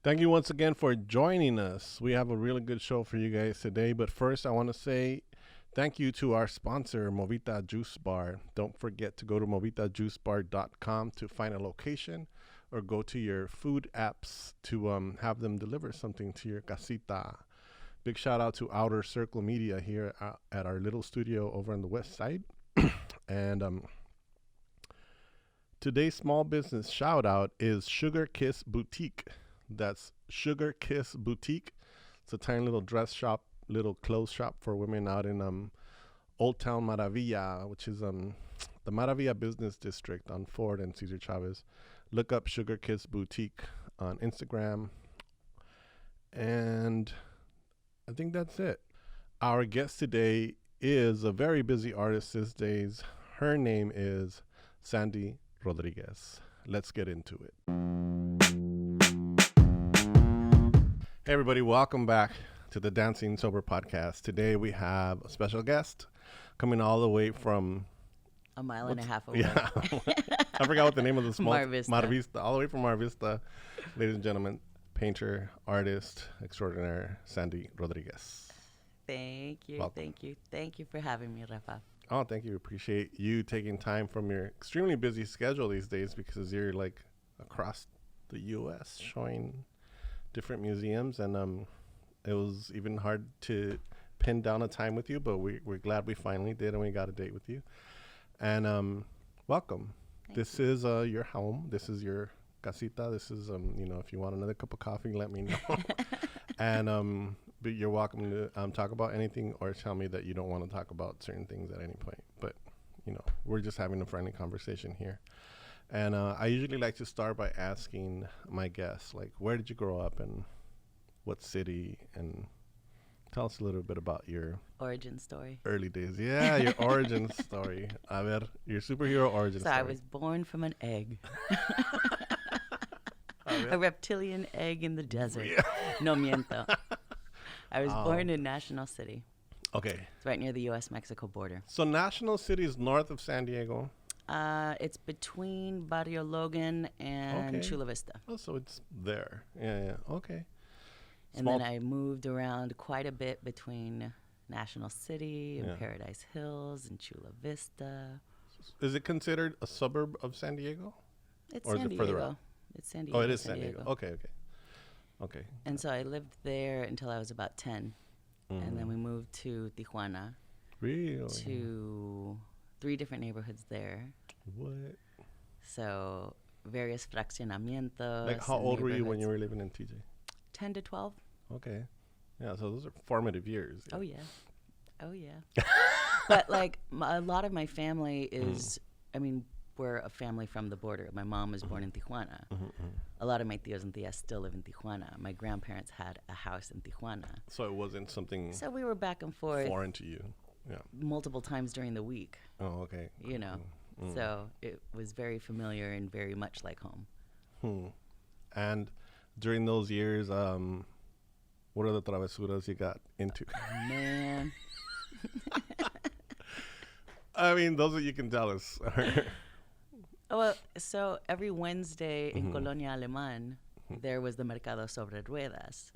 Thank you once again for joining us. We have a really good show for you guys today. But first, I want to say thank you to our sponsor, Movita Juice Bar. Don't forget to go to movitajuicebar.com to find a location or go to your food apps to have them deliver something to your casita. Big shout out to Outer Circle Media here at our little studio over on the west side. And today's small business shout out is Sugar Kiss Boutique. That's Sugar Kiss Boutique. It's a tiny little dress shop, little clothes shop for women out in Old Town Maravilla, which is the Maravilla Business District on Ford and Cesar Chavez. Look up Sugar Kiss Boutique on Instagram. And I think that's it. Our guest today is a very busy artist these days. Her name is Sandy Rodriguez. Let's get into it. Hey everybody, welcome back to the DANCNG SOBR podcast. Today we have a special guest coming all the way from a mile and a half away. Yeah, I forgot what the name of the small Mar Vista. Mar Vista, all the way from Mar Vista. Ladies and gentlemen, painter, artist extraordinaire, Sandy Rodriguez. Thank you, Welcome. thank you for having me, Rafa. Oh, thank you. Appreciate you taking time from your extremely busy schedule these days because you're like across the U.S. showing different museums, and it was even hard to pin down a time with you, but we're glad we finally did, and we got a date with you. And welcome. This is your home. This is your casita. This is if you want another cup of coffee, let me know. And but you're welcome to talk about anything or tell me that you don't want to talk about certain things at any point. But we're just having a friendly conversation here. And I usually like to start by asking my guests, like, where did you grow up and what city? And tell us a little bit about your origin story. Early days. Yeah, your origin story. A ver, your superhero origin story. So I was born from an egg. A reptilian egg in the desert. Yeah. No miento. I was born in National City. Okay. It's right near the U.S.-Mexico border. So National City is north of San Diego. It's between Barrio Logan and Chula Vista. Oh, so it's there. Yeah. Okay. And then I moved around quite a bit between National City and Paradise Hills and Chula Vista. Is it considered a suburb of San Diego? It's or San is it further Diego. out? It's San Diego. Oh, it is San Diego. Okay. And so I lived there until I was about 10. And then we moved to Tijuana. Really? To 3 different neighborhoods there. What? So various fraccionamientos. Like how old were you when you were living in TJ? 10 to 12. Okay. Yeah, so those are formative years. Yeah. Oh, yeah. But like a lot of my family is, we're a family from the border. My mom was born in Tijuana. A lot of my tios and tias still live in Tijuana. My grandparents had a house in Tijuana. So it wasn't something So we were back and forth. Foreign to you. Yeah. Multiple times during the week. Oh, okay. So it was very familiar and very much like home. And during those years, what are the travesuras you got into? Man. Those that you can tell us. Well, so every Wednesday in Colonia Alemán, there was the Mercado Sobre Ruedas,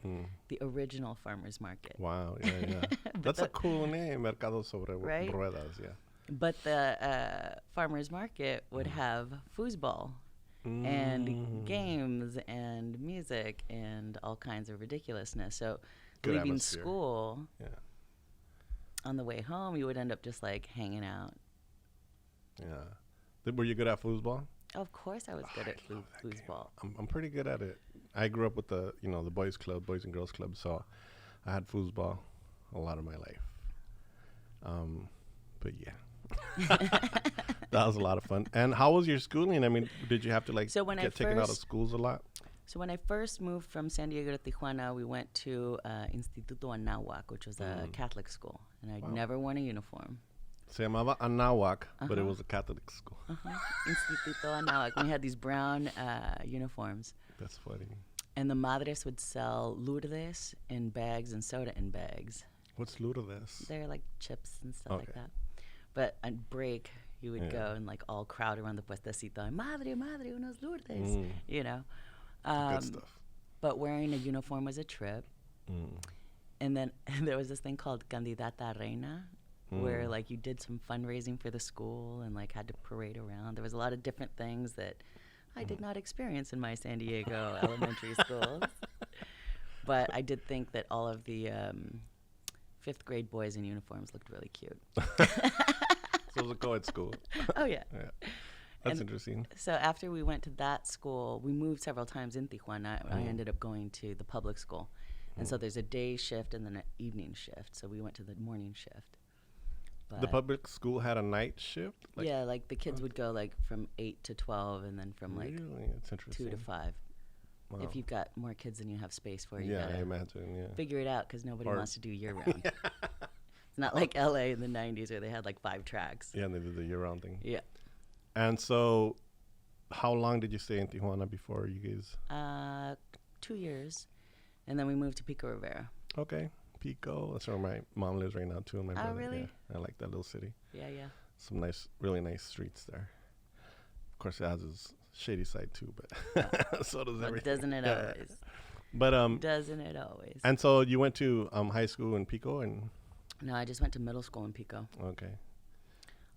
the original farmer's market. Wow, yeah. That's a cool name, Mercado Sobre Ruedas, yeah. But the farmer's market would have foosball and games and music and all kinds of ridiculousness. So Good leaving atmosphere. school, on the way home, you would end up just like hanging out. Yeah. Were you good at foosball? Of course I was good at foosball. I'm pretty good at it. I grew up with the boys club, boys and girls club, so I had foosball a lot of my life. But yeah. That was a lot of fun. And how was your schooling? Did you have to get taken out of schools a lot? So when I first moved from San Diego to Tijuana, we went to Instituto Anáhuac, which was a Catholic school, and I'd never worn a uniform. Se llamaba Anáhuac, but it was a Catholic school. Instituto Anáhuac. We had these brown uniforms. That's funny. And the madres would sell lourdes in bags and soda in bags. What's Lourdes? They're like chips and stuff like that. But at break, you would go and like all crowd around the puestecito. Madre, unos lourdes, Good stuff. but wearing a uniform was a trip. And then there was this thing called Candidata Reina, where like you did some fundraising for the school and like had to parade around. There was a lot of different things that I did not experience in my San Diego elementary schools. But I did think that all of the fifth grade boys in uniforms looked really cute. So it was a co-ed school. Oh, yeah. That's interesting. So after we went to that school, we moved several times in Tijuana. I ended up going to the public school. And so there's a day shift and then an evening shift. So we went to the morning shift. But the public school had a night shift? Like like the kids would go like from 8 to 12 and then from like That's interesting. 2 to 5. Wow. If you've got more kids than you have space for, you I gotta imagine, figure it out because nobody wants to do year-round. It's not like LA in the 90s where they had like 5 tracks. Yeah, and they did the year-round thing. Yeah. And so how long did you stay in Tijuana before you guys? 2 years. And then we moved to Pico Rivera. Okay. Pico. That's where my mom lives right now, too. And my brother. Really? Yeah, I like that little city. Yeah. Some nice, really nice streets there. Of course, it has its shady side, too, but so does everything. Doesn't it always? But doesn't it always? And so you went to high school in Pico, and No, I just went to middle school in Pico. okay.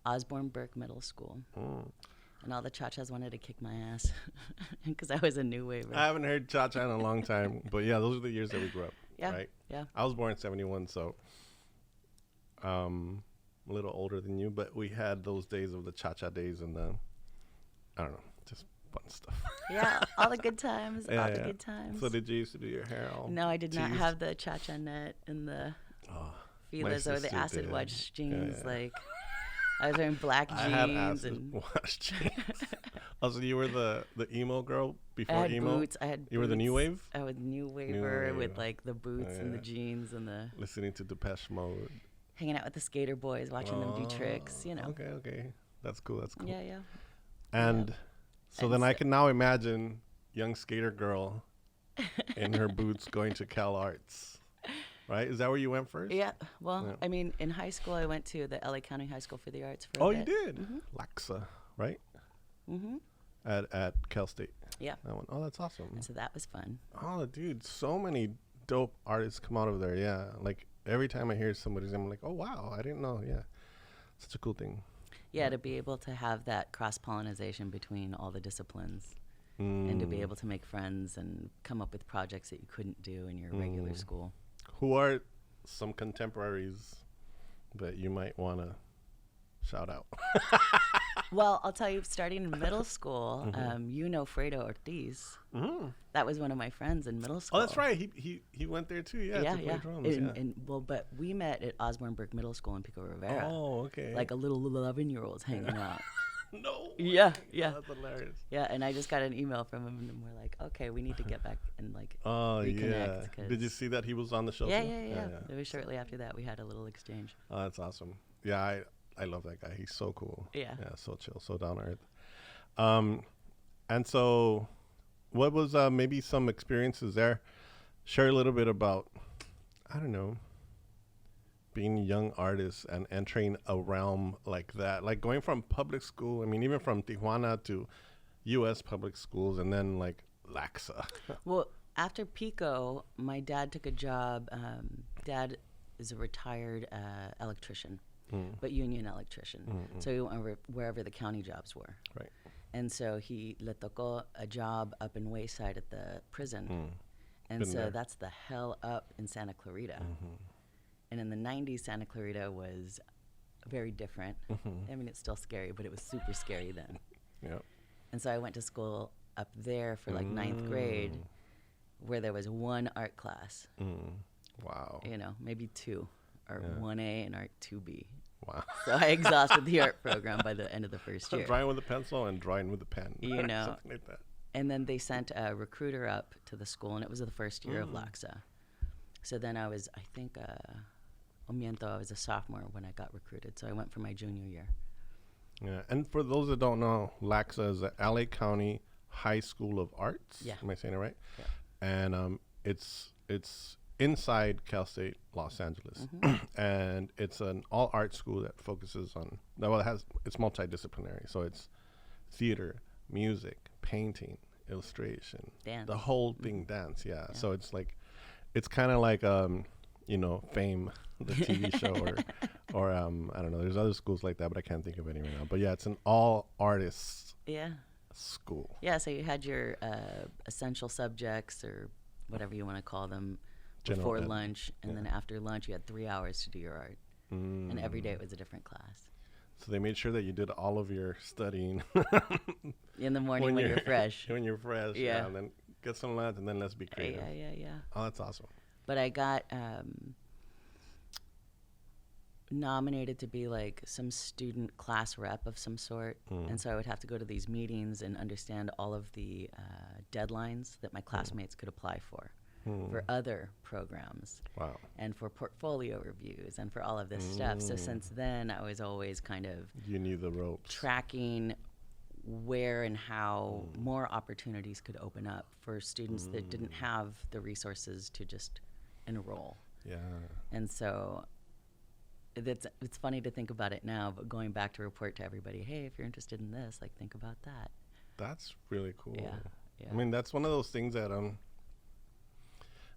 Osborne Burke Middle School. And all the cha-chas wanted to kick my ass because I was a new waiver. I haven't heard cha-cha in a long time, but yeah, those are the years that we grew up. Yeah, right? yeah. I was born in 71, so a little older than you, but we had those days of the cha-cha days and the, I don't know, just fun stuff. Yeah, all the good times, the good times. So did you used to do your hair all No, I did not teased? have the cha-cha net and the feelers or the sister acid did. wash jeans. Yeah. Like, I was wearing black jeans. I had acid and wash jeans. Also, you were the emo girl before I had emo? boots. I had You were the new wave? I was new waver with wave. like the boots and the jeans and the Listening to Depeche Mode. hanging out with the skater boys, watching them do tricks, you know. Okay. That's cool. Yeah. And so And then I so- can now imagine young skater girl in her boots going to Cal Arts. Right? Is that where you went first? Yeah. Well, Yeah. I mean, in high school, I went to the LA County High School for the Arts for Oh, a you bit. did? Laxa, right? Mm-hmm. At Cal State. Yeah. That one. Oh, that's awesome. And so that was fun. Oh, dude, so many dope artists come out of there. Yeah. Like every time I hear somebody's, I'm like, oh, wow, I didn't know. Yeah. Such a cool thing. Yeah, to be able to have that cross-pollination between all the disciplines and to be able to make friends and come up with projects that you couldn't do in your regular school. Who are some contemporaries that you might want to shout out? Well, I'll tell you, starting in middle school, you know Fredo Ortiz. That was one of my friends in middle school. Oh, that's right. He went there too. Yeah. To play drums. But we met at Osborne Burke Middle School in Pico Rivera. Oh, okay. Like a little 11-year-olds hanging out. No. Yeah. That's hilarious. Yeah, and I just got an email from him, and we're like, okay, we need to get back and like Oh, reconnect. yeah. Did you see that he was on the show? Yeah, too? yeah. It was shortly after that we had a little exchange. Oh, that's awesome. Yeah, I love that guy. He's so cool. Yeah. Yeah, so chill, so down to earth. And so what was maybe some experiences there? Share a little bit about, I don't know, being a young artist and entering a realm like that. Like going from public school, I mean, even from Tijuana to U.S. public schools and then like Laxa. Well, after Pico, my dad took a job. Dad is a retired electrician, but union electrician. So he went wherever the county jobs were. Right. And so he le tocó a job up in Wayside at the prison. And Been so there. that's the hell up in Santa Clarita. And in the 90s, Santa Clarita was very different. I mean, it's still scary, but it was super scary then. Yep. And so I went to school up there for like ninth grade, where there was one art class. Wow. You know, maybe two, art 1A and art 2B. Wow. So I exhausted the art program by the end of the first year. Drawing with a pencil and drawing with a pen. You know. Something like that. And then they sent a recruiter up to the school, and it was the first year of Laxa. So then I was, I think, I was a sophomore when I got recruited. So I went for my junior year. Yeah, and for those that don't know, LAXA is the LA County High School of Arts. Yeah. Am I saying it right? Yeah. And it's inside Cal State, Los Angeles, and it's an all art school that focuses on it's multidisciplinary. So it's theater, music, painting, illustration, Dance. the whole thing dance. Yeah. So it's like, it's kind of like Fame, the TV show, or I don't know. There's other schools like that, but I can't think of any right now. But yeah, it's an all artists school. Yeah. So you had your essential subjects or whatever you want to call them before lunch, and then after lunch you had 3 hours to do your art, and every day it was a different class. So they made sure that you did all of your studying in the morning when you're fresh. When you're fresh, yeah. And then get some lunch, and then let's be creative. Yeah. Oh, that's awesome. But I got nominated to be like some student class rep of some sort, and so I would have to go to these meetings and understand all of the deadlines that my classmates could apply for other programs. Wow. And for portfolio reviews and for all of this stuff. So since then, I was always kind of you knew the ropes, tracking where and how more opportunities could open up for students that didn't have the resources to just enroll. Yeah. And so it's funny to think about it now, but going back to report to everybody, hey, if you're interested in this, like, think about that. That's really cool. Yeah. I mean, that's one of those things that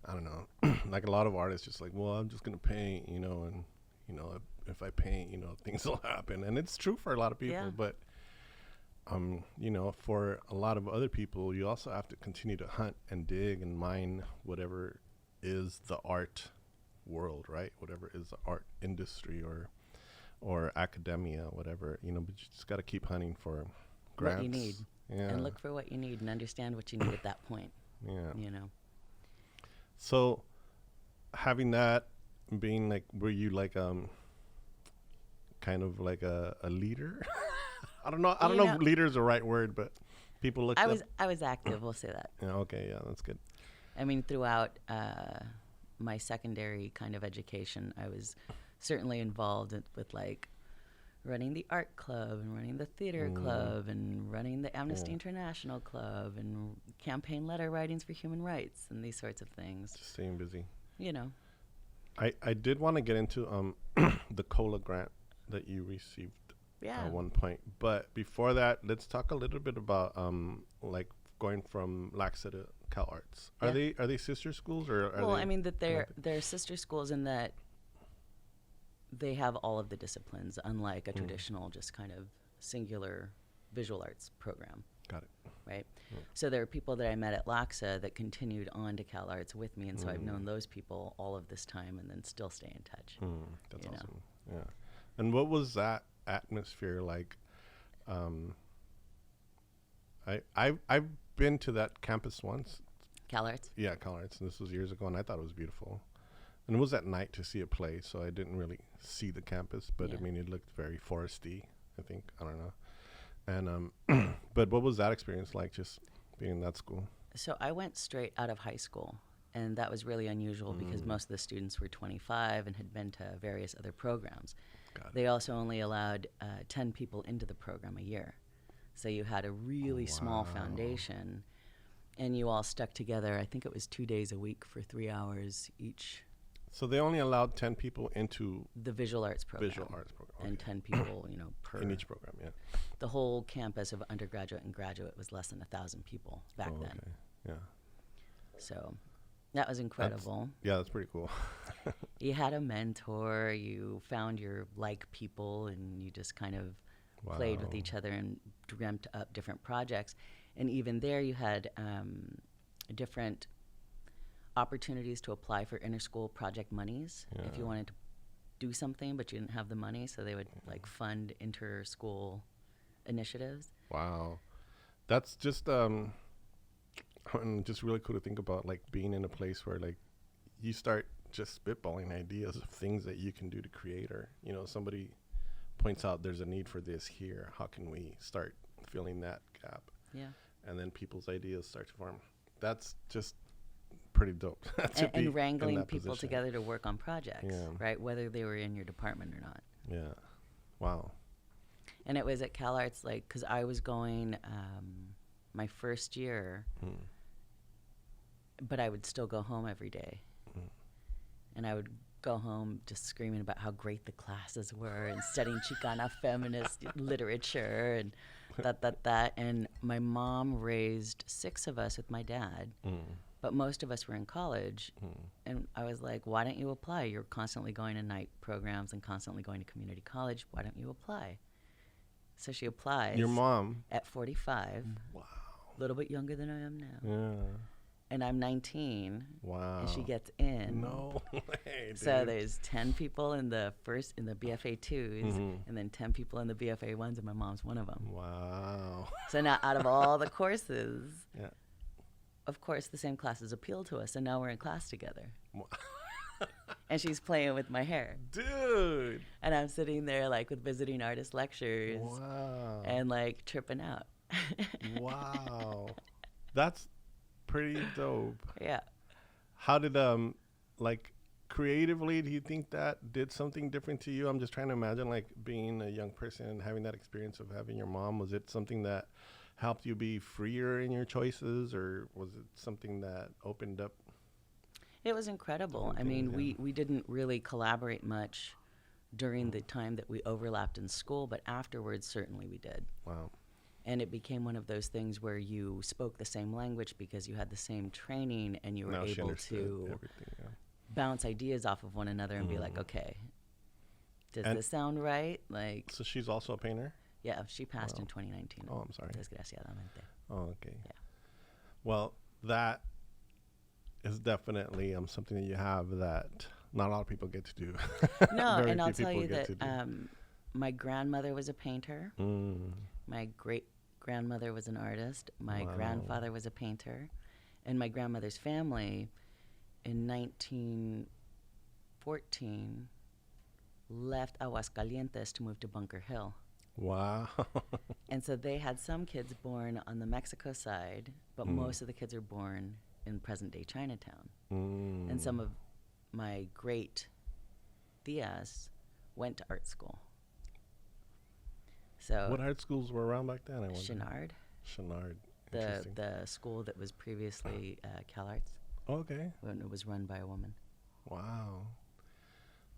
I don't know, like a lot of artists just like, well, I'm just gonna paint, and if I paint, things will happen, and it's true for a lot of people. But for a lot of other people, you also have to continue to hunt and dig and mine whatever is the art world, right? Whatever is the art industry or academia, whatever, but you just got to keep hunting for grants. What you need. And look for what you need and understand what you need at that point. Yeah. So having that, being like, were you like kind of like a leader? I don't know if leader is the right word, but people look. I was active, we'll say that. Yeah, okay, yeah, that's good. I mean, throughout my secondary kind of education, I was certainly involved with like running the art club and running the theater club and running the Amnesty International club and campaign letter writings for human rights and these sorts of things. Just staying busy. I did want to get into the COLA grant that you received at one point, but before that, let's talk a little bit about like going from LACSA to Cal Arts. Are they sister schools or are well, they? I mean that they're sister schools in that they have all of the disciplines, unlike a traditional just kind of singular visual arts program. Got it. Right? So there are people that I met at LACSA that continued on to Cal Arts with me, and so I've known those people all of this time and then still stay in touch. That's awesome. Yeah. And what was that atmosphere like? I've been to that campus once. Cal Arts? Yeah, Cal Arts. And this was years ago, and I thought it was beautiful. And it was at night to see a play, so I didn't really see the campus, but I mean, it looked very foresty, I think. I don't know. And but what was that experience like, just being in that school? So I went straight out of high school, and that was really unusual because most of the students were 25 and had been to various other programs. They also only allowed 10 people into the program a year. So you had a really small foundation, and you all stuck together. I think it was 2 days a week for 3 hours each. So they only allowed 10 people into the visual arts program. Okay. And 10 people, per. In each program, yeah. The whole campus of undergraduate and graduate was less than 1,000 people back then. Okay. Yeah. So that was incredible. That's pretty cool. You had a mentor, you found your like people, and you just kind of played with each other and dreamt up different projects. And even there you had different opportunities to apply for inter-school project monies if you wanted to do something but you didn't have the money, so they would like fund inter-school initiatives. Wow. That's just just really cool to think about, like being in a place where like you start just spitballing ideas of things that you can do to create, or somebody points out there's a need for this here, how can we start filling that gap? And then people's ideas start to form. That's just pretty dope. and wrangling people together to work on projects, right? Whether they were in your department or not. Yeah. Wow. And it was at Cal Arts, like, because I was going my first year, but I would still go home every day. And I would go home just screaming about how great the classes were and studying Chicana feminist literature. And that. And my mom raised 6 of us with my dad, but most of us were in college. And I was like, why don't you apply? You're constantly going to night programs and constantly going to community college. Why don't you apply? So she applies. Your mom? At 45. Wow. A little bit younger than I am now. Yeah. And I'm 19. Wow. And she gets in. No way, dude. So there's 10 people in the BFA 2s, and then 10 people in the BFA 1s, and my mom's one of them. Wow. So now out of all the courses, yeah. of course the same classes appeal to us, and now we're in class together. Wow. And she's playing with my hair. Dude. And I'm sitting there like with visiting artist lectures. Wow. And like tripping out. Wow. That's pretty dope. Yeah. How did like creatively, do you think that did something different to you? I'm just trying to imagine like being a young person and having that experience of having your mom. Was it something that helped you be freer in your choices, or was it something that opened up? It was incredible. I mean, we didn't really collaborate much during the time that we overlapped in school, but afterwards certainly we did. Wow. And it became one of those things where you spoke the same language because you had the same training, and you were able to bounce ideas off of one another and be like, okay, does this sound right? Like. So she's also a painter? Yeah, she passed in 2019. Oh, I'm sorry. Desgraciadamente. Oh, okay. Yeah. Well, that is definitely something that you have that not a lot of people get to do. No, and I'll tell you that my grandmother was a painter. My great-grandmother was an artist. My grandfather was a painter. And my grandmother's family in 1914 left Aguascalientes to move to Bunker Hill. Wow. And so they had some kids born on the Mexico side, but most of the kids are born in present-day Chinatown. And some of my great tias went to art school. So what art schools were around back then? I wonder. Chenard. Interesting. The school that was previously CalArts. Okay. When it was run by a woman. Wow.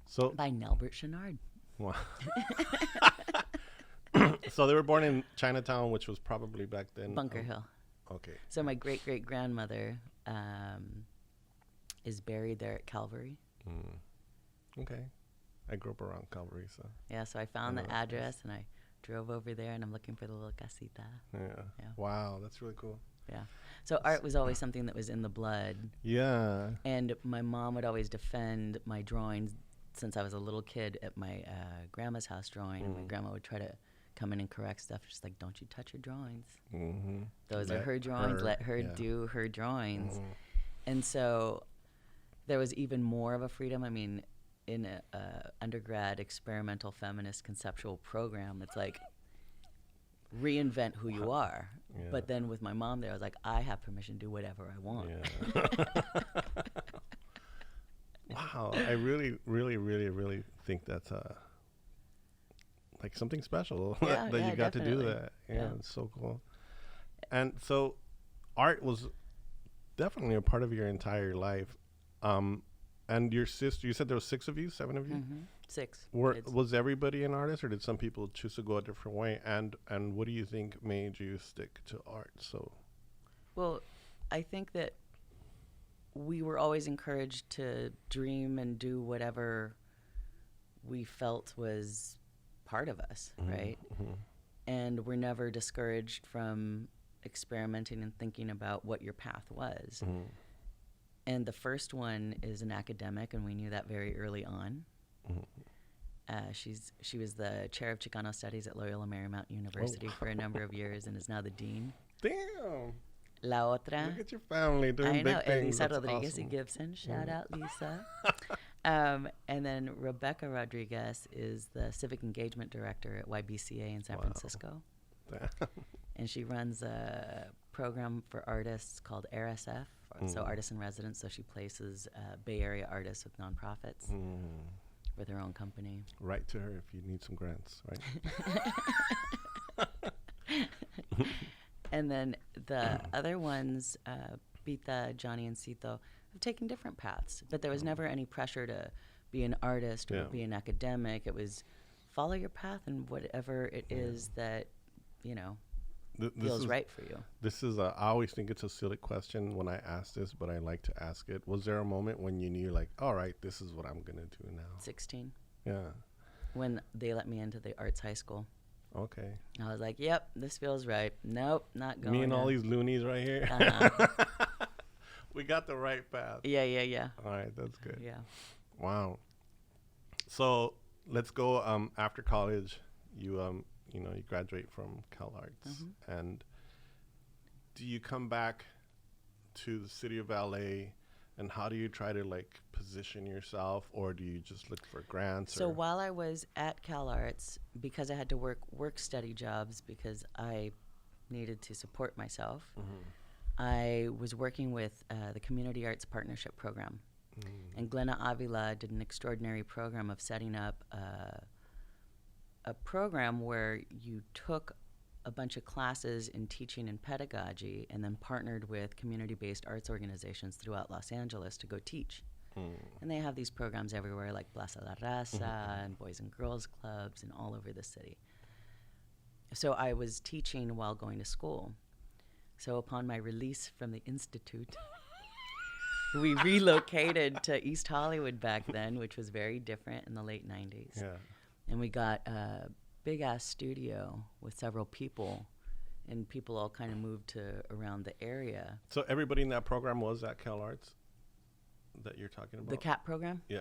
So by Nelbert Chenard. Wow. So they were born in Chinatown, which was probably back then Bunker Hill. Okay. So my great-great-grandmother is buried there at Calvary. Okay. I grew up around Calvary, so. Yeah, so I found the address, and I drove over there, and I'm looking for the little casita. Yeah. Wow, that's really cool. Yeah. So art was always something that was in the blood. Yeah. And my mom would always defend my drawings since I was a little kid at my grandma's house drawing, and my grandma would try to come in and correct stuff. She's like, don't you touch her drawings. Those are her drawings. Let her do her drawings. And so there was even more of a freedom. I mean, in a undergrad experimental feminist conceptual program, it's like reinvent who you are. But then with my mom there, I was like, I have permission to do whatever I want. Wow. I really, really, really, really think that's like something special that you got to do that. Yeah, it's so cool. And so art was definitely a part of your entire life. And your sister, you said there was 6 of you, 7 of you? 6. Was everybody an artist, or did some people choose to go a different way? And what do you think made you stick to art? So, well, I think that we were always encouraged to dream and do whatever we felt was part of us, right? And we're never discouraged from experimenting and thinking about what your path was. And the first one is an academic, and we knew that very early on. She was the chair of Chicano Studies at Loyola Marymount University for a number of years, and is now the dean. Damn. La otra. Look at your family doing big things. Elisa Rodriguez y Gibson. Shout out, Lisa. And then Rebecca Rodriguez is the Civic Engagement Director at YBCA in San Francisco. And she runs a program for artists called RSF, so Artists in Residence. So she places Bay Area artists with nonprofits with her own company. Write to her if you need some grants, right? And then the other ones, Pita, Johnny, and Cito, have taken different paths. But there was never any pressure to be an artist or be an academic. It was follow your path and whatever it is that feels right for you. This is I always think it's a silly question when I ask this, but I like to ask it. Was there a moment when you knew, like, all right, this is what I'm going to do now? 16. Yeah. When they let me into the arts high school. Okay. I was like, yep, this feels right. Nope, not going. Me and all these loonies right here. We got the right path. Yeah. All right, that's good. Yeah. Wow. So let's go after college. You you graduate from CalArts, and do you come back to the city of LA, and how do you try to like position yourself, or do you just look for grants? So while I was at CalArts, because I had to work study jobs because I needed to support myself, I was working with the Community Arts Partnership Program. And Glenna Avila did an extraordinary program of setting up a program where you took a bunch of classes in teaching and pedagogy and then partnered with community-based arts organizations throughout Los Angeles to go teach. And they have these programs everywhere, like Plaza La Raza and Boys and Girls Clubs and all over the city. So I was teaching while going to school. So upon my release from the Institute, we relocated to East Hollywood back then, which was very different in the late 90s. Yeah. And we got a big-ass studio with several people, and people all kind of moved to around the area. So everybody in that program was at CalArts that you're talking about? The CAP program? Yeah.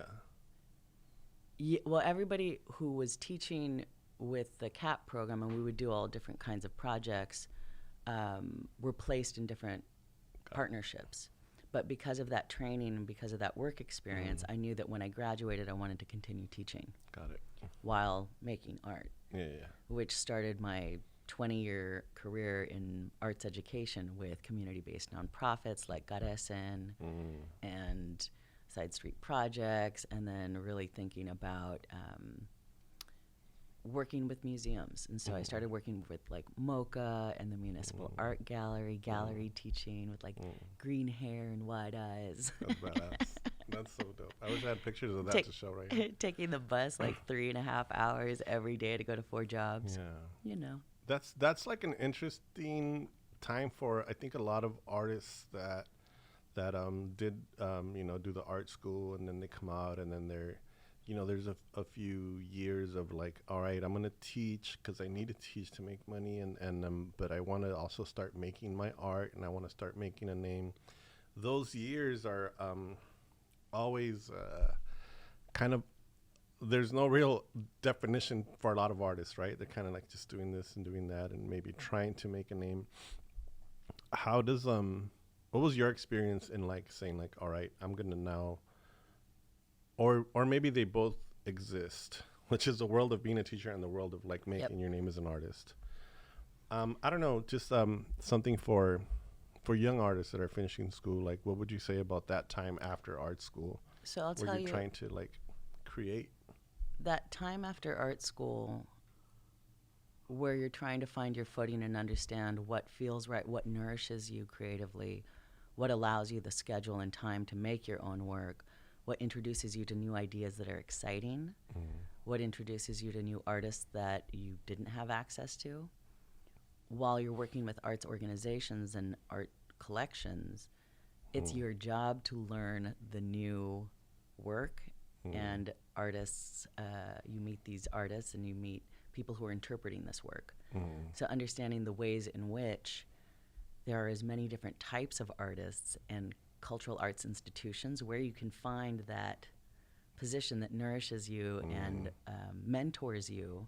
Yeah, well, everybody who was teaching with the CAP program, and we would do all different kinds of projects, were placed in different partnerships. But because of that training and because of that work experience, I knew that when I graduated, I wanted to continue teaching. Got it. While making art. Yeah. Which started my 20-year career in arts education with community-based nonprofits like Cardenas and Side Street Projects, and then really thinking about working with museums. And so I started working with like MoCA and the Municipal Art Gallery teaching with like green hair and wide eyes. That's badass. That's so dope. I wish I had pictures of that to show right now. Taking the bus like 3.5 hours every day to go to 4 jobs. Yeah. You know. That's like an interesting time for, I think, a lot of artists that did do the art school, and then they come out, and then they're there's a few years of like, all right, I'm gonna teach because I need to teach to make money, and but I want to also start making my art, and I want to start making a name. Those years are always kind of, there's no real definition for a lot of artists, right? They're kind of like just doing this and doing that and maybe trying to make a name. How does what was your experience in like saying like, all right, I'm gonna now, or maybe they both exist, which is the world of being a teacher and the world of like making your name as an artist. I don't know, just something for young artists that are finishing school, like what would you say about that time after art school? So I'll tell you, where you're trying to like create. That time after art school where you're trying to find your footing and understand what feels right, what nourishes you creatively, what allows you the schedule and time to make your own work, what introduces you to new ideas that are exciting, what introduces you to new artists that you didn't have access to. While you're working with arts organizations and art collections, it's your job to learn the new work and artists. You meet these artists and you meet people who are interpreting this work. So understanding the ways in which there are as many different types of artists and cultural arts institutions where you can find that position that nourishes you and mentors you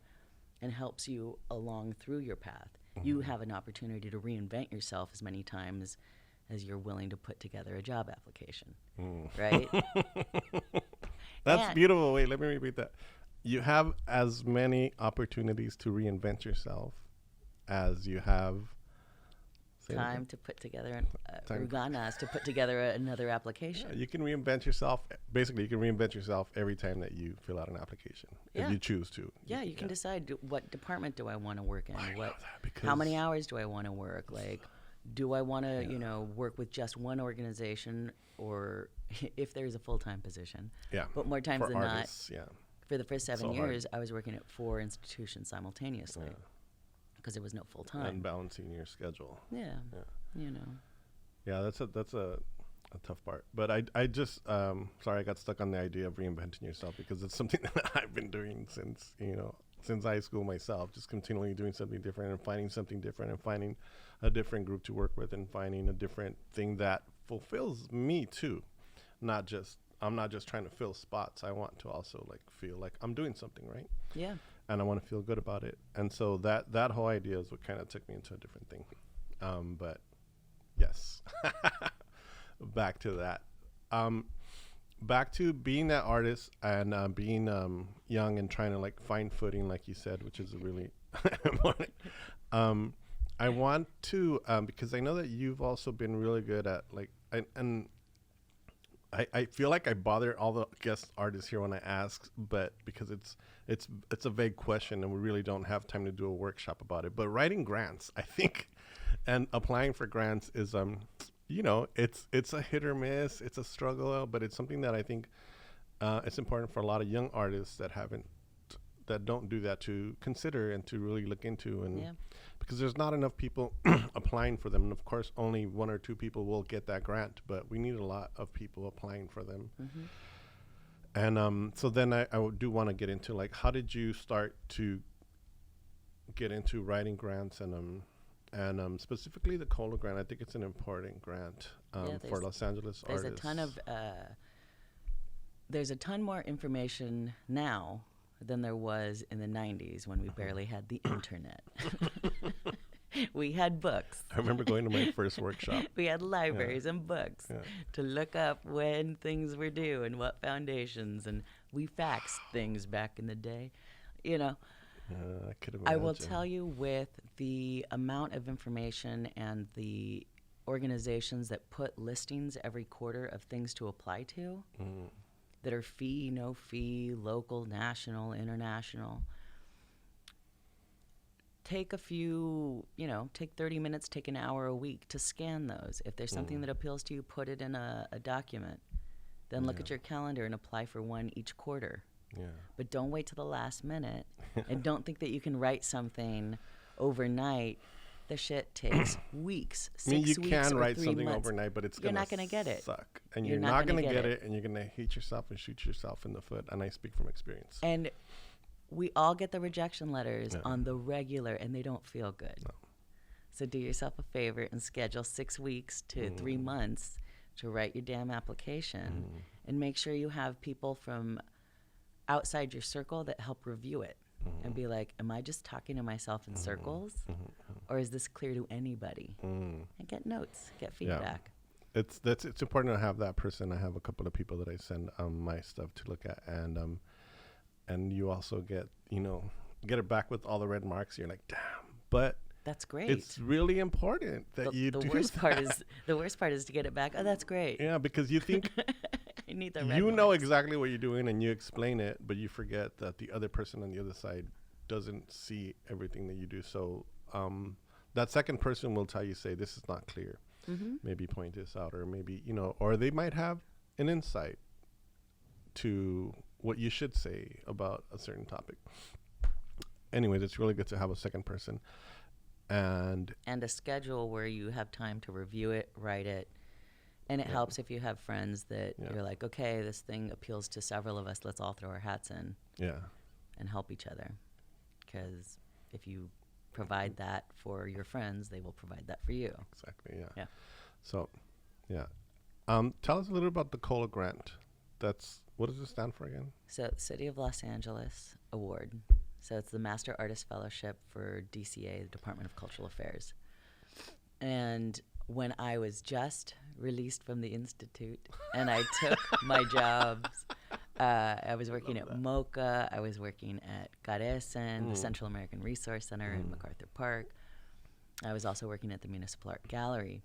and helps you along through your path. You have an opportunity to reinvent yourself as many times as you're willing to put together a job application, right? That's beautiful. Wait, let me repeat that. You have as many opportunities to reinvent yourself as you have time to put together ganas to put together another application. Yeah, you can reinvent yourself. Basically, you can reinvent yourself every time that you fill out an application, if you choose to. Yeah, you can decide what department do I want to work in. How many hours do I want to work? Like, do I want to, work with just one organization, or if there's a full-time position? Yeah. But more times than not, yeah. For the first 7 years, I was working at 4 institutions simultaneously. because there was no full time. And balancing your schedule. Yeah. You know. Yeah, that's a tough part. But I just sorry, I got stuck on the idea of reinventing yourself, because it's something that I've been doing since high school myself, just continually doing something different and finding something different and finding a different group to work with and finding a different thing that fulfills me too. I'm not just trying to fill spots. I want to also like feel like I'm doing something, right? Yeah. And I want to feel good about it. And so that whole idea is what kind of took me into a different thing. But yes, back to that. Back to being that artist and being young and trying to like find footing, like you said, which is really important. I want to, because I know that you've also been really good at like, and I feel like I bother all the guest artists here when I ask, but because it's a vague question and we really don't have time to do a workshop about it. But writing grants, I think, and applying for grants is it's a hit or miss, it's a struggle, but it's something that I think it's important for a lot of young artists that don't do that to consider and to really look into, and because there's not enough people applying for them, and of course only 1 or 2 people will get that grant, but we need a lot of people applying for them. And so then I do want to get into like, how did you start to get into writing grants, and specifically the COLA grant? I think it's an important grant for Los Angeles artists. There's a ton more information now than there was in the 90s when we barely had the internet. We had books. I remember going to my first workshop. We had libraries and books to look up when things were due and what foundations, and we faxed things back in the day, I could imagine. I will tell you, with the amount of information and the organizations that put listings every quarter of things to apply to, that are fee, no fee, local, national, international. Take a few, take 30 minutes, take an hour a week to scan those. If there's something that appeals to you, put it in a document. Then look at your calendar and apply for one each quarter. But don't wait till the last minute. And don't think that you can write something overnight. The shit takes weeks, 6 weeks, or 3 months. You can write something overnight, but you're not going to get it. Suck. And you're not going to get it, and you're going to hate yourself and shoot yourself in the foot. And I speak from experience. And we all get the rejection letters on the regular, and they don't feel good. No. So do yourself a favor and schedule 6 weeks to 3 months to write your damn application, and make sure you have people from outside your circle that help review it. And be like, am I just talking to myself in circles? Or is this clear to anybody? And get notes, get feedback. Yeah. It's important to have that person. I have a couple of people that I send my stuff to look at, and you also get it back with all the red marks. You're like, damn, but that's great. It's really important that you do that. The worst part is to get it back. Oh, that's great. Yeah, because you think I need the red you know marks. exactly what you're doing and you explain it, but you forget that the other person on the other side doesn't see everything that you do. So that second person will tell you, say, this is not clear. Maybe point this out, or maybe, or they might have an insight to what you should say about a certain topic. Anyways, it's really good to have a second person. And a schedule where you have time to review it, write it. And it helps if you have friends that you're like, okay, this thing appeals to several of us. Let's all throw our hats in. And help each other. Because if you provide that for your friends, they will provide that for you. Exactly, yeah. So, tell us a little about the COLA grant. What does it stand for again? So, City of Los Angeles Award. So it's the Master Artist Fellowship for DCA, the Department of Cultural Affairs. And when I was just released from the Institute and I took my jobs, I was working at MoCA, I was working at Cardenas, the Central American Resource Center in MacArthur Park. I was also working at the Municipal Art Gallery.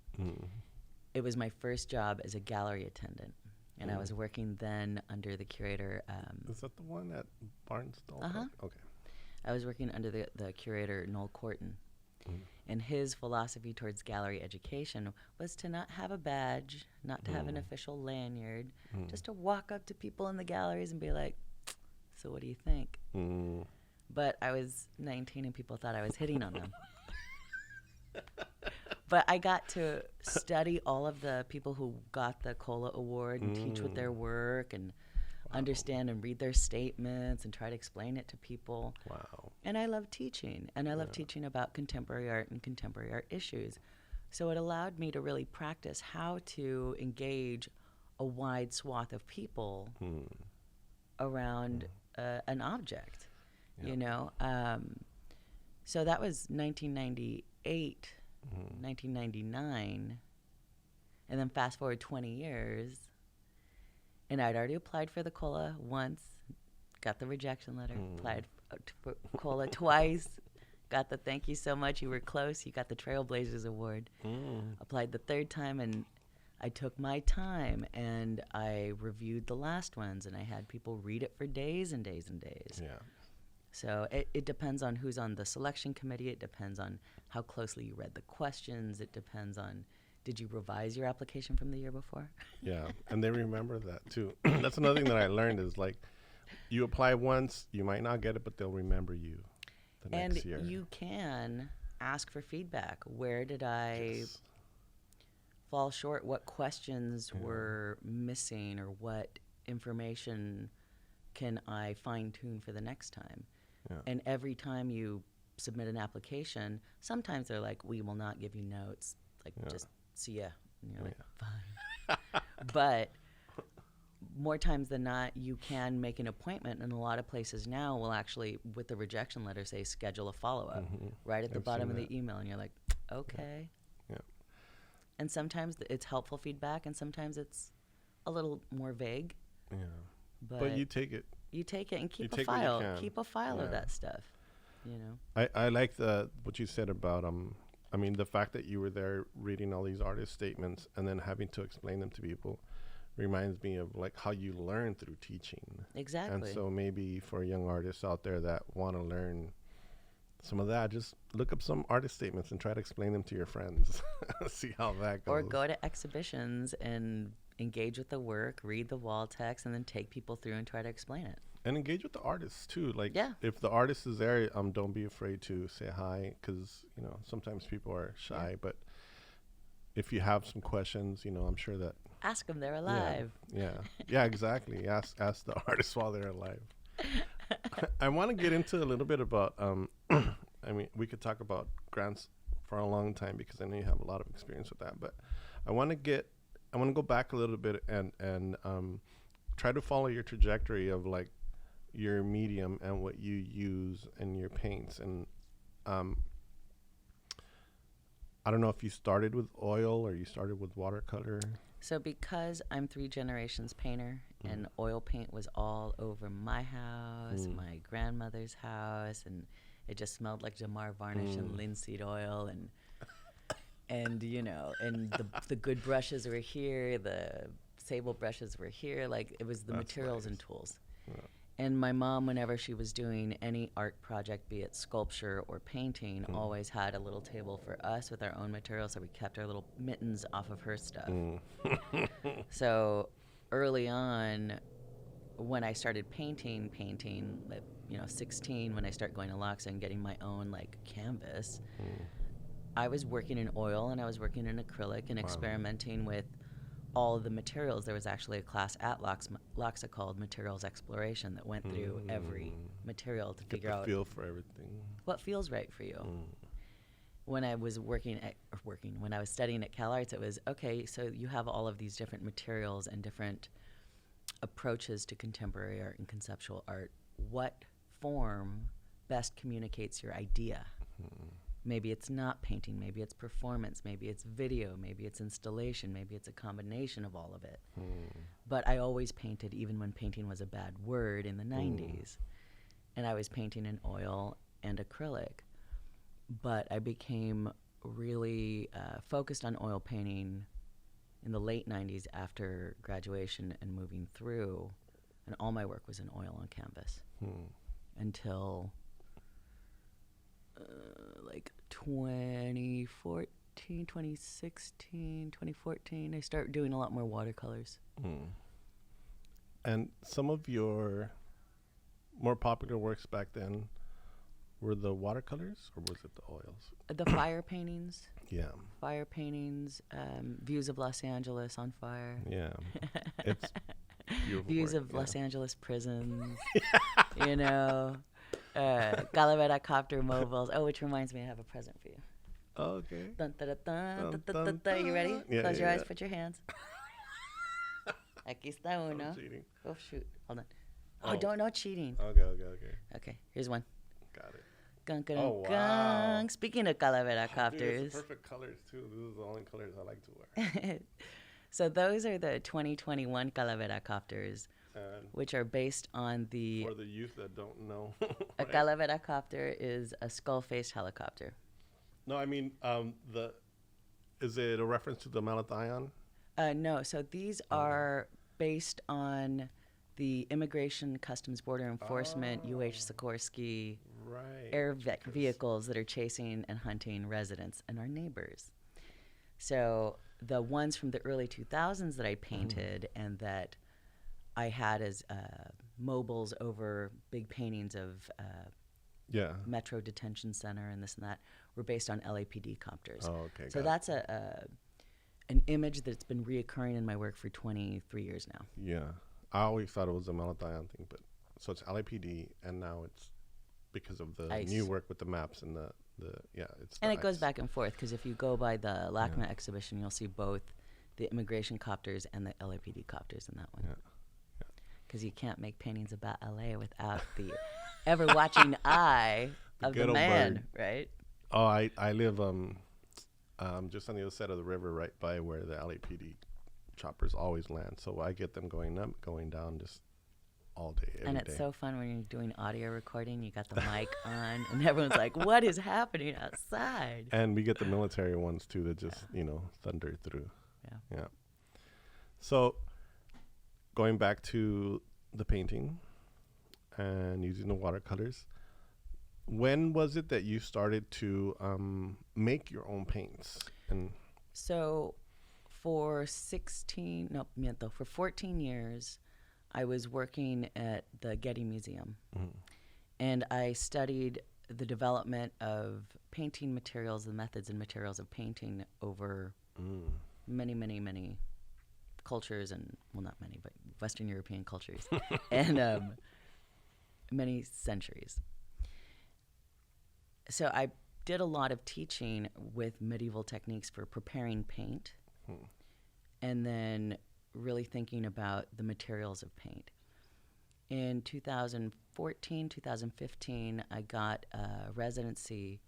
It was my first job as a gallery attendant. And I was working then under the curator. Is that the one at Barnsdall? Okay. I was working under the curator, Noel Corton. And his philosophy towards gallery education was to not have a badge, not to have an official lanyard, just to walk up to people in the galleries and be like, so what do you think? But I was 19 and people thought I was hitting on them. But I got to study all of the people who got the COLA award and teach with their work and understand and read their statements and try to explain it to people. Wow. And I love teaching. And I love teaching about contemporary art and contemporary art issues. So it allowed me to really practice how to engage a wide swath of people around an object, you know. So that was 1998, 1999. And then fast forward 20 years, and I'd already applied for the COLA once, got the rejection letter, applied for COLA twice, got the thank you so much, you were close, you got the Trailblazers Award. Applied the third time, and I took my time, and I reviewed the last ones, and I had people read it for days and days and days. Yeah. So it depends on who's on the selection committee. It depends on how closely you read the questions. It depends on, did you revise your application from the year before? Yeah, and they remember that too. That's another thing that I learned is like, you apply once, you might not get it, but they'll remember you the next year. And you can ask for feedback. Where did I fall short? What questions were missing, or what information can I fine tune for the next time? Yeah. And every time you submit an application, sometimes they're like, we will not give you notes. Like, just see ya. And you're like, fine. But more times than not, you can make an appointment, and a lot of places now will actually, with the rejection letter, say schedule a follow-up right at the bottom of the email, and you're like, okay. Yeah. And sometimes it's helpful feedback, and sometimes it's a little more vague. Yeah. But you take it. You take it and keep a file. Keep a file of that stuff. You know. I like what you said about I mean, the fact that you were there reading all these artist statements and then having to explain them to people reminds me of like how you learn through teaching. Exactly. And so maybe for young artists out there that want to learn some of that, just look up some artist statements and try to explain them to your friends. See how that goes. Or go to exhibitions and engage with the work, read the wall text, and then take people through and try to explain it. And engage with the artists too. Like, if the artist is there, don't be afraid to say hi, because you know sometimes people are shy. But if you have some questions, you know, I'm sure that ask them, they're alive. Yeah, exactly. Ask the artists while they're alive. I want to get into a little bit about. I mean, we could talk about grants for a long time because I know you have a lot of experience with that. But I want to go back a little bit and try to follow your trajectory of like your medium and what you use in your paints. And I don't know if you started with oil or you started with watercolor. So because I'm 3 generations painter, and oil paint was all over my house, my grandmother's house, and it just smelled like Jamar varnish and linseed oil, and you know, and the good brushes were here, the sable brushes were here, like it was the materials and tools. And my mom, whenever she was doing any art project, be it sculpture or painting, always had a little table for us with our own materials, so we kept our little mittens off of her stuff. So early on, when I started painting, you know, 16, when I started going to Loxa and getting my own like canvas, I was working in oil and I was working in acrylic and experimenting with all of the materials. There was actually a class at Loxa called Materials Exploration that went through every material to figure out feel for everything, what feels right for you. When I was when I was studying at Cal Arts, it was, okay, so you have all of these different materials and different approaches to contemporary art and conceptual art. What form best communicates your idea? Maybe it's not painting, maybe it's performance, maybe it's video, maybe it's installation, maybe it's a combination of all of it. But I always painted, even when painting was a bad word in the 90s. And I was painting in oil and acrylic. But I became really focused on oil painting in the late 90s after graduation and moving through. And all my work was in oil on canvas until like 2014, 2016, 2014, I started doing a lot more watercolors. And some of your more popular works back then were the watercolors or was it the oils? The fire paintings. Yeah. Fire paintings, views of Los Angeles on fire. Yeah. It's beautiful Views work, of Los Angeles prisons. You know, Calavera copter mobiles. Oh, which reminds me, I have a present for you. Okay. Dun, dun, dun, dun, Dun, dun, dun, dun, dun. You ready? Yeah, Close your yeah, eyes, yeah. put your hands. Aquí está uno. I'm cheating. Oh, shoot. Hold on. Oh, Oh. don't, no cheating. Okay. Okay, here's one. Got it. Gung, gung, Oh, wow. gung. Speaking of Calavera Dude, it's copters. the perfect colors too. These are the only colors I like to wear. So those are the 2021 Calavera copters, And which are based on the... for the youth that don't know. A right? Calavera copter is a skull-faced helicopter. No, I mean, is it a reference to the malathion? No, so these are based on the Immigration Customs Border Enforcement UH Sikorsky Right. air vehicles that are chasing and hunting residents and our neighbors. So the ones from the early 2000s that I painted and that I had as mobiles over big paintings of Yeah. Metro Detention Center and this and that were based on LAPD copters. Oh, okay. So got that's an image that's been reoccurring in my work for 23 years now. it. Yeah. I always thought it was a malathion thing, but so it's LAPD, and now it's because of the ICE. new work with the maps and the it's And the it goes ICE. back and forth because if you go by the LACMA exhibition, you'll see both the immigration copters and the LAPD copters in that one. Yeah. Because you can't make paintings about LA without the ever-watching eye of the good old man, right? Oh, I live just on the other side of the river, right by where the LAPD choppers always land. So I get them going up, going down, just all day, every And it's day. so fun when you're doing audio recording. You got the mic on, and everyone's like, "What is happening outside?" And we get the military ones too that just thunder through. Yeah. So going back to the painting and using the watercolors, when was it that you started to make your own paints? And So for 14 years, I was working at the Getty Museum. And I studied the development of painting materials, the methods and materials of painting over many, many, many cultures and, well, not many, but Western European cultures and many centuries. So I did a lot of teaching with medieval techniques for preparing paint and then really thinking about the materials of paint. In 2014, 2015, I got a residency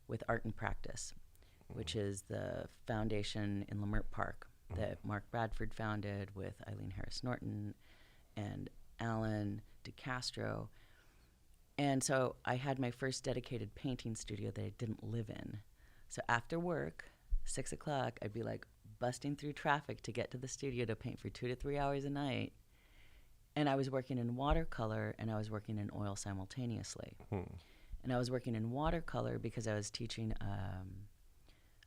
with Art and Practice, which is the foundation in Leimert Park that Mark Bradford founded with Eileen Harris Norton and Alan DeCastro. And so I had my first dedicated painting studio that I didn't live in. So after work, 6 o'clock, I'd be like busting through traffic to get to the studio to paint for 2 to 3 hours a night. And I was working in watercolor and I was working in oil simultaneously. And I was working in watercolor because I was teaching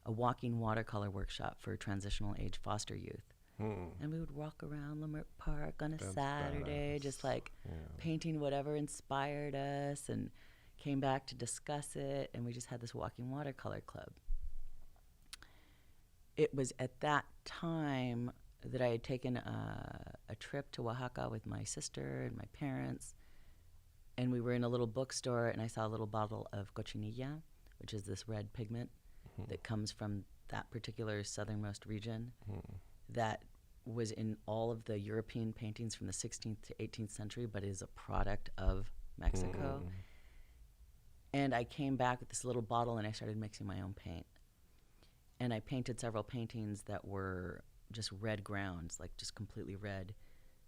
a walking watercolor workshop for transitional age foster youth. And we would walk around Leimert Park on a That's Saturday, badass. just like painting whatever inspired us, and came back to discuss it. And we just had this walking watercolor club. It was at that time that I had taken a trip to Oaxaca with my sister and my parents. And we were in a little bookstore, and I saw a little bottle of cochinilla, which is this red pigment that comes from that particular southernmost region that was in all of the European paintings from the 16th to 18th century, but is a product of Mexico. And I came back with this little bottle, and I started mixing my own paint. And I painted several paintings that were just red grounds, like just completely red.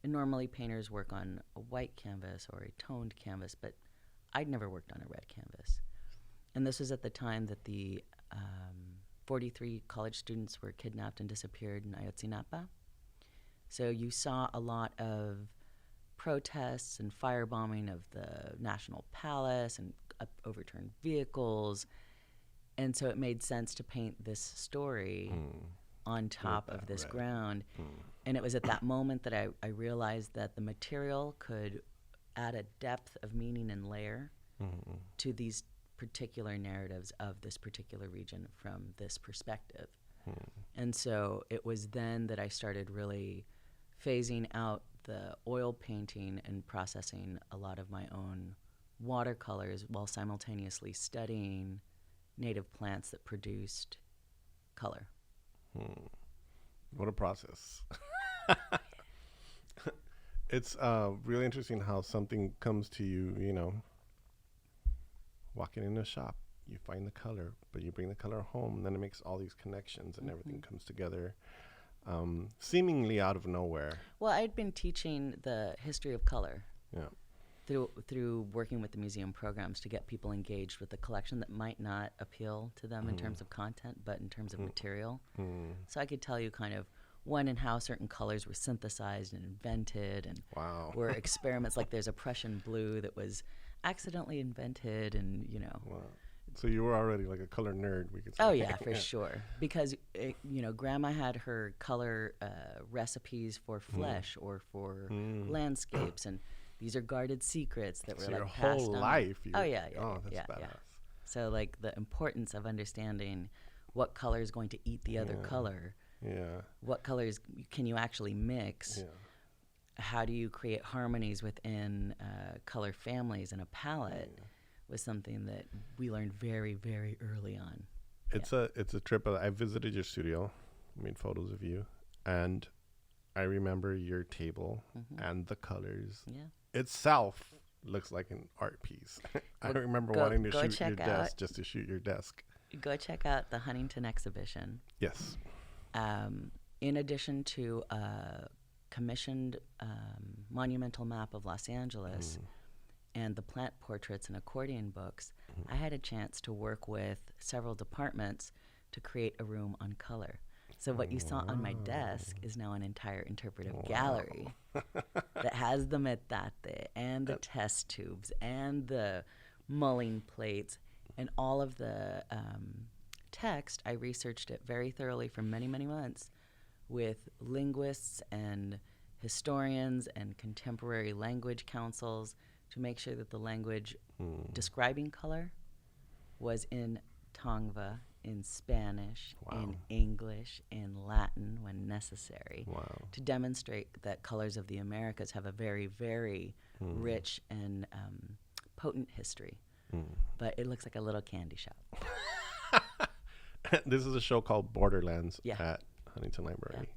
And normally painters work on a white canvas or a toned canvas, but I'd never worked on a red canvas. And this was at the time that the 43 college students were kidnapped and disappeared in Ayotzinapa. So you saw a lot of protests and firebombing of the National Palace and overturned vehicles. And so it made sense to paint this story on top of this ground. And it was at that moment that I realized that the material could add a depth of meaning and layer to these particular narratives of this particular region from this perspective. And so it was then that I started really phasing out the oil painting and processing a lot of my own watercolors while simultaneously studying native plants that produced color. What a process. It's really interesting how something comes to you, you know, walking in a shop, you find the color, but you bring the color home, and then it makes all these connections and everything comes together, seemingly out of nowhere. Well, I'd been teaching the history of color. Yeah. Through working with the museum programs to get people engaged with the collection that might not appeal to them in terms of content, but in terms of material. So I could tell you kind of when and how certain colors were synthesized and invented, and were experiments. Like there's a Prussian blue that was accidentally invented, and you know. Wow. So you were already like a color nerd, we could say. Oh yeah, for sure. Because you know, Grandma had her color recipes for flesh or for landscapes, and these are guarded secrets that were so like your passed whole on. life. Oh yeah, That's badass. yeah. So like the importance of understanding what color is going to eat the other color. Yeah. What colors can you actually mix? Yeah. How do you create harmonies within color families and a palette? Was something that we learned very, very early on. It's a trip. I visited your studio, made photos of you, and I remember your table and the colors. Yeah. Itself looks like an art piece. I remember wanting to shoot your desk just to shoot your desk. Go check out the Huntington exhibition. Yes. In addition to a commissioned monumental map of Los Angeles and the plant portraits and accordion books, I had a chance to work with several departments to create a room on color. So what you saw on my desk is now an entire interpretive gallery that has the metate and the test tubes and the mulling plates and all of the text. I researched it very thoroughly for many, many months with linguists and historians and contemporary language councils to make sure that the language describing color was in Tongva, in Spanish, in English, in Latin when necessary, to demonstrate that colors of the Americas have a very, very rich and potent history. But it looks like a little candy shop. This is a show called Borderlands at Huntington Library.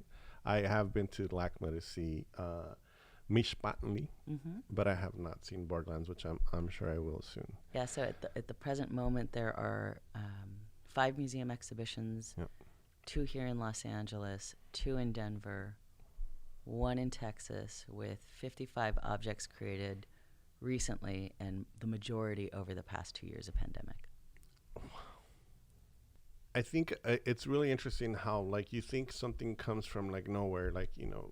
I have been to LACMA to see Mishpatli, but I have not seen Borderlands, which I'm sure I will soon. Yeah, so at the present moment, there are 5 museum exhibitions, 2 here in Los Angeles, 2 in Denver, 1 in Texas, with 55 objects created recently, and the majority over the past 2 years of pandemic. I think it's really interesting how, like, you think something comes from like nowhere, like, you know,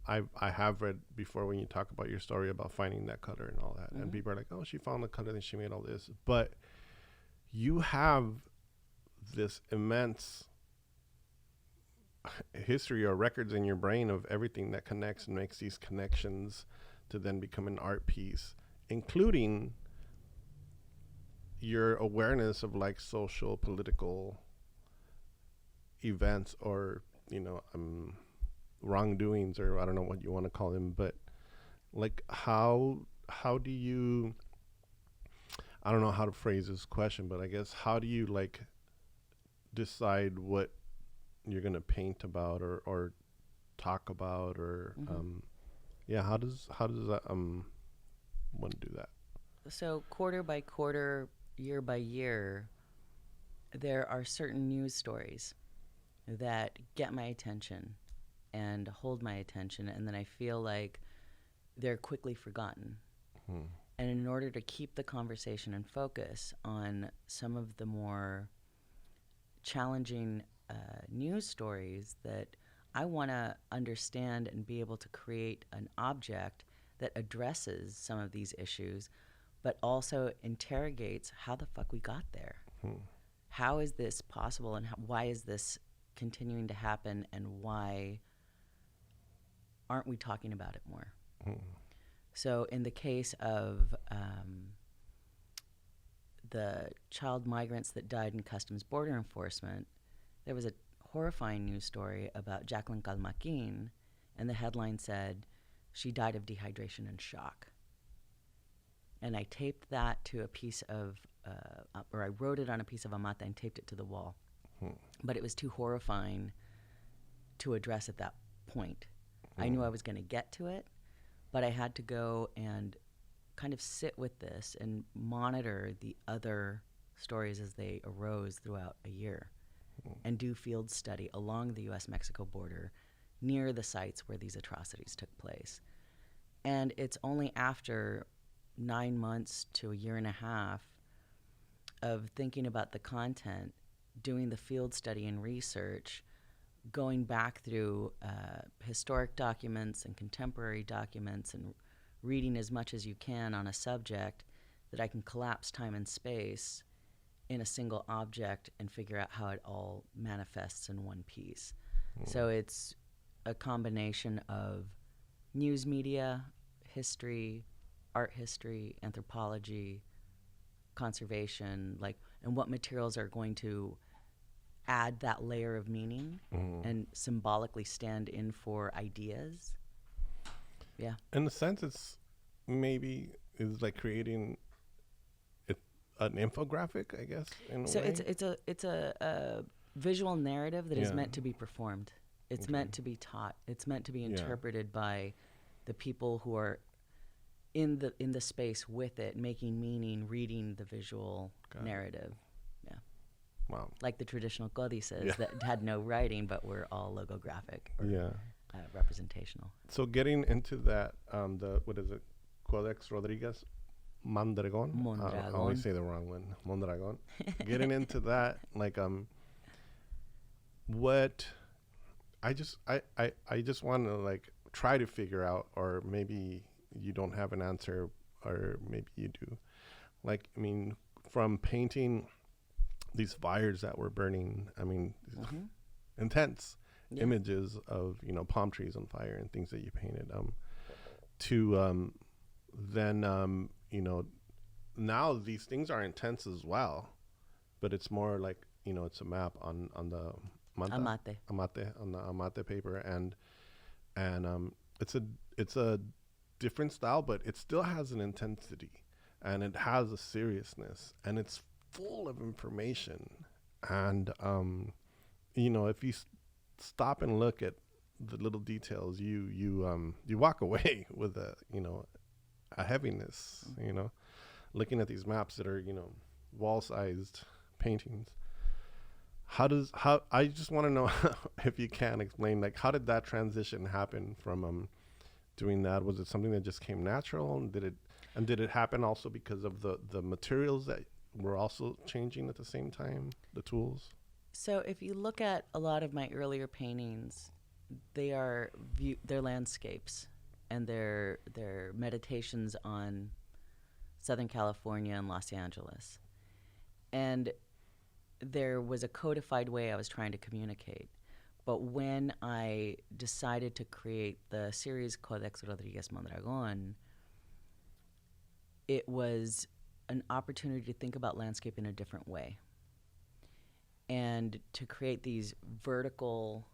I have read before when you talk about your story about finding that color and all that, and people are like, oh, she found the color, then she made all this, but you have this immense history or records in your brain of everything that connects and makes these connections to then become an art piece, including your awareness of like social, political events or, you know, wrongdoings, or I don't know what you want to call them, but like how do you, I don't know how to phrase this question, but I guess how do you like decide what you're going to paint about or talk about, or how does that one do that? So quarter by quarter, year by year, there are certain news stories that get my attention and hold my attention, and then I feel like they're quickly forgotten. And in order to keep the conversation and focus on some of the more challenging news stories, that I want to understand and be able to create an object that addresses some of these issues, but also interrogates how the fuck we got there. How is this possible, and why is this continuing to happen, and why aren't we talking about it more? So in the case of the child migrants that died in Customs Border Enforcement, there was a horrifying news story about Jacqueline Calmaquin, and the headline said, "She died of dehydration and shock." And I taped that to a piece of, or I wrote it on a piece of amate and taped it to the wall. But it was too horrifying to address at that point. I knew I was going to get to it, but I had to go and kind of sit with this and monitor the other stories as they arose throughout a year and do field study along the U.S.-Mexico border near the sites where these atrocities took place. And it's only after 9 months to a year and a half of thinking about the content, doing the field study and research, going back through historic documents and contemporary documents and reading as much as you can on a subject, that I can collapse time and space in a single object and figure out how it all manifests in one piece. So it's a combination of news media, history, art history, anthropology, conservation, and what materials are going to add that layer of meaning and symbolically stand in for ideas. Yeah. In a sense, it's maybe is like creating an infographic, I guess. So it's a visual narrative that is meant to be performed. It's meant to be taught. It's meant to be interpreted by the people who are in the space with it, making meaning, reading the visual narrative. Yeah. Wow. Like the traditional codices that had no writing but were all logographic or representational. So getting into that, what is it? Codex Rodriguez-Mondragón. I always say the wrong one. Mondragón. Getting into that, what I just want to try to figure out, or maybe you don't have an answer, or maybe you do. From painting these fires that were burning, intense images of palm trees on fire and things that you painted, to then now these things are intense as well, but it's more it's a map on the amate on the amate paper, and it's a different style, but it still has an intensity and it has a seriousness, and it's full of information. And if you stop and look at the little details, you walk away with a heaviness. Looking at these maps that are wall-sized paintings. I just want to know if you can explain how did that transition happen from doing that? Was it something that just came natural, and did it happen also because of the materials that were also changing at the same time, the tools? So if you look at a lot of my earlier paintings, they're landscapes, and they're meditations on Southern California and Los Angeles. And there was a codified way I was trying to communicate. But when I decided to create the series Codex Rodriguez-Mondragón, it was an opportunity to think about landscape in a different way, and to create these vertical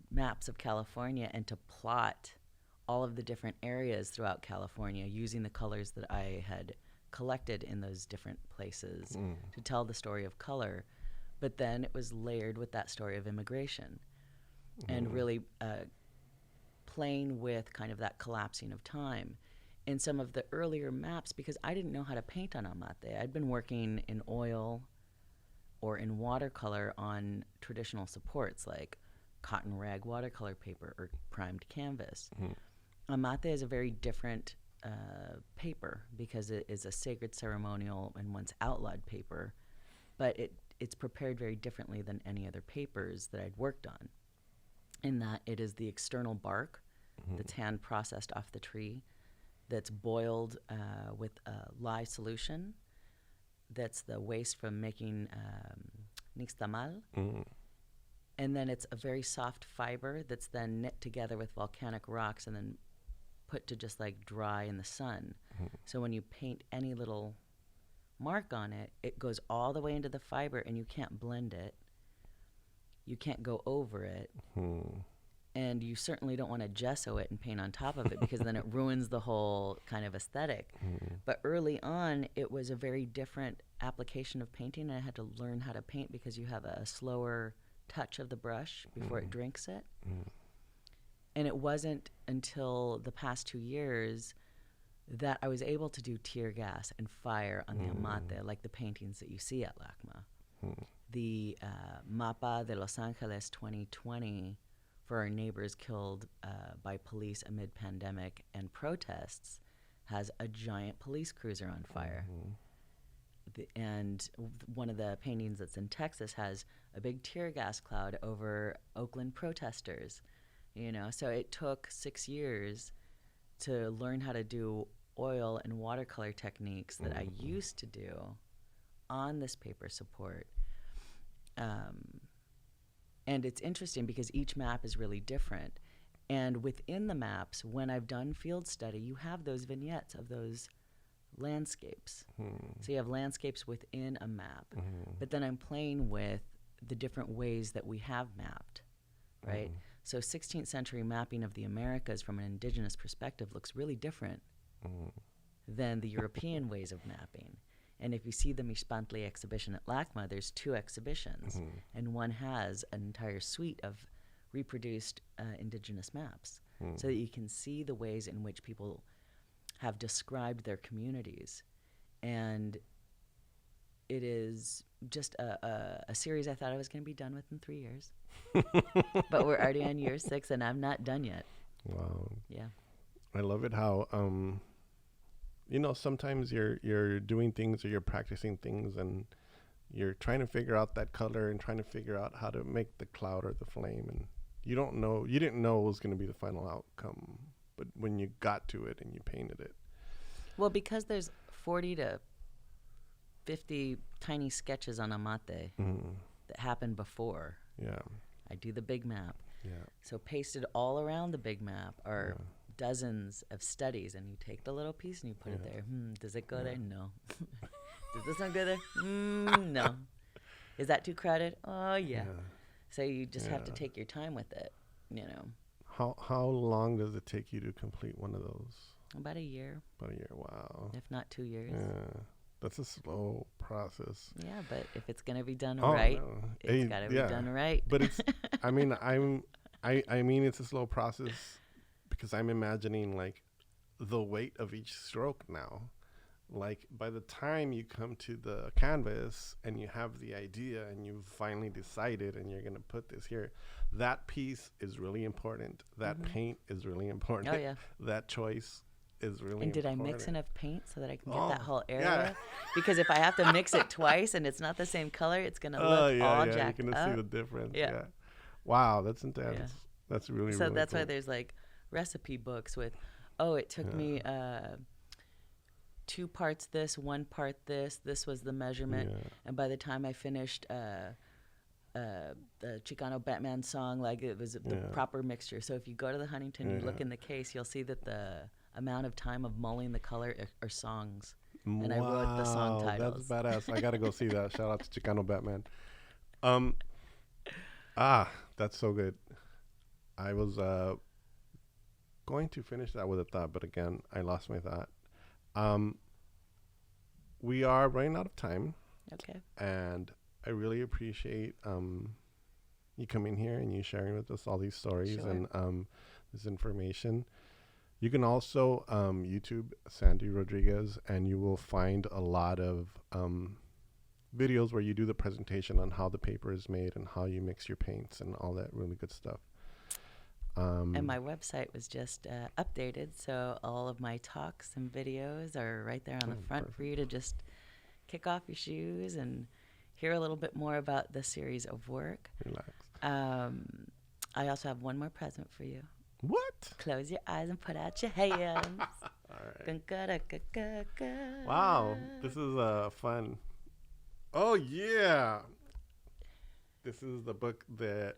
maps of California and to plot all of the different areas throughout California using the colors that I had collected in those different places to tell the story of color. But then it was layered with that story of immigration and really playing with kind of that collapsing of time. In some of the earlier maps, because I didn't know how to paint on amate, I'd been working in oil or in watercolor on traditional supports like cotton rag watercolor paper or primed canvas. Amate is a very different paper because it is a sacred ceremonial and once outlawed paper, but it's prepared very differently than any other papers that I'd worked on, in that it is the external bark that's hand processed off the tree, that's boiled with a lye solution, that's the waste from making nixtamal, and then it's a very soft fiber that's then knit together with volcanic rocks and then put to just dry in the sun. So when you paint any little mark on it, it goes all the way into the fiber, and you can't blend it. You can't go over it. And you certainly don't want to gesso it and paint on top of it because then it ruins the whole kind of aesthetic. But early on, it was a very different application of painting, and I had to learn how to paint because you have a slower touch of the brush before it drinks it. And it wasn't until the past 2 years that I was able to do tear gas and fire on the amate, like the paintings that you see at LACMA. The Mapa de Los Angeles 2020 for our neighbors killed by police amid pandemic and protests has a giant police cruiser on fire. And one of the paintings that's in Texas has a big tear gas cloud over Oakland protesters. You know, so it took 6 years to learn how to do oil and watercolor techniques that I used to do on this paper support. And it's interesting because each map is really different. And within the maps, when I've done field study, you have those vignettes of those landscapes. So you have landscapes within a map. But then I'm playing with the different ways that we have mapped, right? So 16th century mapping of the Americas from an indigenous perspective looks really different than the European ways of mapping. And if you see the Mixpantli exhibition at LACMA, there's 2 exhibitions, and one has an entire suite of reproduced indigenous maps, so that you can see the ways in which people have described their communities. And it is just a series I thought I was going to be done with in 3 years. But we're already on year 6, and I'm not done yet. Wow. Yeah. I love it how, you know, sometimes you're doing things or you're practicing things and you're trying to figure out that color and trying to figure out how to make the cloud or the flame. And you didn't know it was going to be the final outcome. But when you got to it and you painted it. Well, because there's 40 to 50 tiny sketches on amate that happened before. Yeah. I do the big map. Yeah. So pasted all around the big map are dozens of studies, and you take the little piece and you put it there. Does it go there? No. Does this one go there? No. Is that too crowded? Oh, yeah. So you just have to take your time with it, you know. How long does it take you to complete one of those? About a year. About a year, wow. If not 2 years. Yeah. That's a slow process. Yeah, but if it's going to be done right, it's got to be done right. But it's, I mean, I mean, it's a slow process because I'm imagining like the weight of each stroke now. Like by the time you come to the canvas and you have the idea and you've finally decided and you're going to put this here, that piece is really important. That paint is really important. Oh, yeah. That choice is really important. And did I important. mix enough paint so that I can get that whole area? Yeah. Because if I have to mix it twice and it's not the same color, it's going to look all jacked you're up. going to see the difference. Yeah. Wow, that's intense. Yeah. That's really, so really that's cool. why there's like recipe books with, it took me 2 parts this, 1 part this. This was the measurement. Yeah. And by the time I finished the Chicano Batman song, like it was the proper mixture. So if you go to the Huntington, you look in the case, you'll see that the amount of time of mulling the color are songs. And I wrote the song titles. That's badass. I got to go see that. Shout out to Chicano Batman. That's so good. I was going to finish that with a thought, but again, I lost my thought. We are running out of time. Okay. And I really appreciate you coming here and you sharing with us all these stories and this information. You can also YouTube Sandy Rodriguez, and you will find a lot of videos where you do the presentation on how the paper is made and how you mix your paints and all that really good stuff. And my website was just updated, so all of my talks and videos are right there on the front for you to just kick off your shoes and hear a little bit more about the series of work. Relax. I also have one more present for you. What? Close your eyes and put out your hands. All right. Wow, this is fun. Oh, yeah. This is the book,